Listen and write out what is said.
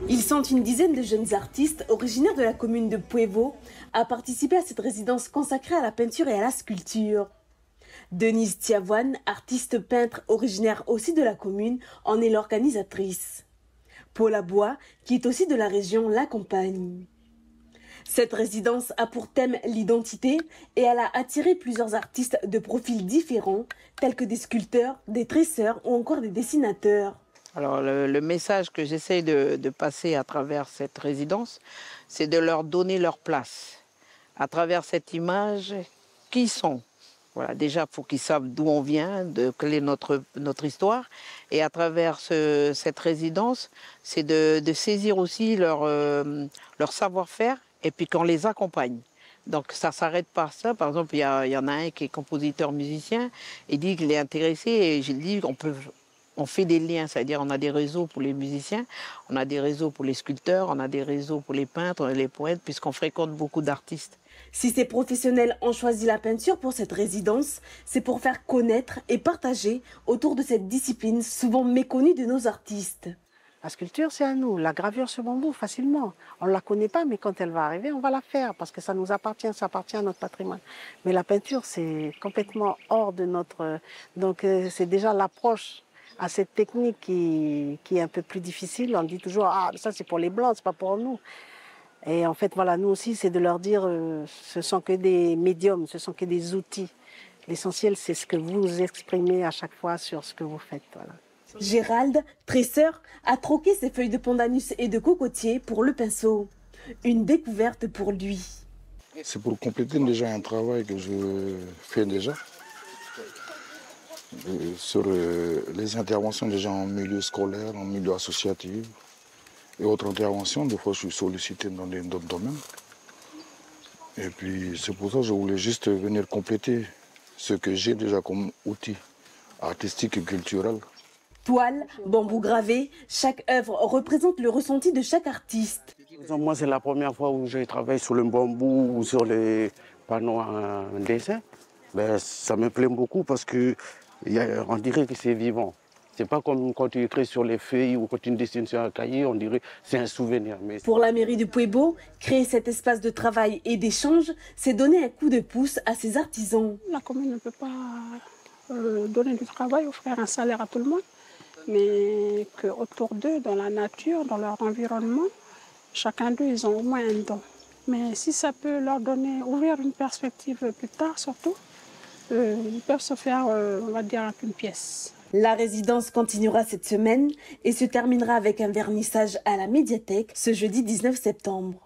Ils sont une dizaine de jeunes artistes originaires de la commune de Puevo à participer à cette résidence consacrée à la peinture et à la sculpture. Denise Tiavoine, artiste peintre originaire aussi de la commune, en est l'organisatrice. Paula Bois, qui est aussi de la région, l'accompagne. Cette résidence a pour thème l'identité et elle a attiré plusieurs artistes de profils différents, tels que des sculpteurs, des tresseurs ou encore des dessinateurs. Alors le message que j'essaye de passer à travers cette résidence, c'est de leur donner leur place. À travers cette image, qui ils sont. Voilà, déjà, il faut qu'ils savent d'où on vient, quelle est notre histoire. Et à travers cette résidence, c'est de saisir aussi leur savoir-faire et puis qu'on les accompagne. Donc ça ne s'arrête pas à ça. Par exemple, il y en a un qui est compositeur-musicien, il dit qu'il est intéressé et j'ai dit on fait des liens, c'est-à-dire on a des réseaux pour les musiciens, on a des réseaux pour les sculpteurs, on a des réseaux pour les peintres, les poètes, puisqu'on fréquente beaucoup d'artistes. Si ces professionnels ont choisi la peinture pour cette résidence, c'est pour faire connaître et partager autour de cette discipline souvent méconnue de nos artistes. La sculpture, c'est à nous. La gravure sur bambou, facilement. On ne la connaît pas, mais quand elle va arriver, on va la faire parce que ça nous appartient, ça appartient à notre patrimoine. Mais la peinture, c'est complètement hors de notre... Donc, c'est déjà l'approche à cette technique qui est un peu plus difficile. On dit toujours, ah, ça c'est pour les Blancs, c'est pas pour nous. Et en fait, voilà, nous aussi, c'est de leur dire, ce sont que des médiums, ce sont que des outils. L'essentiel, c'est ce que vous exprimez à chaque fois sur ce que vous faites. Voilà. Gérald, tresseur, a troqué ses feuilles de pandanus et de cocotier pour le pinceau. Une découverte pour lui. C'est pour compléter déjà un travail que je fais déjà. Sur les interventions déjà en milieu scolaire, en milieu associatif et autres interventions. Des fois, je suis sollicité dans d'autres domaines. Et puis, c'est pour ça que je voulais juste venir compléter ce que j'ai déjà comme outil artistique et culturel. Toile, bambou gravé, chaque œuvre représente le ressenti de chaque artiste. Moi, c'est la première fois où je travaille sur le bambou ou sur les panneaux en dessin. Ben, ça me plaît beaucoup parce que on dirait que c'est vivant. C'est pas comme quand tu écris sur les feuilles ou quand tu dessines sur un cahier, on dirait que c'est un souvenir. Mais... Pour la mairie de Puevo, créer cet espace de travail et d'échange, c'est donner un coup de pouce à ces artisans. La commune ne peut pas donner du travail, offrir un salaire à tout le monde, mais qu'autour d'eux, dans la nature, dans leur environnement, chacun d'eux, ils ont au moins un don. Mais si ça peut leur donner, ouvrir une perspective plus tard surtout, ils peuvent se faire, on va dire, une pièce. La résidence continuera cette semaine et se terminera avec un vernissage à la médiathèque ce jeudi 19 septembre.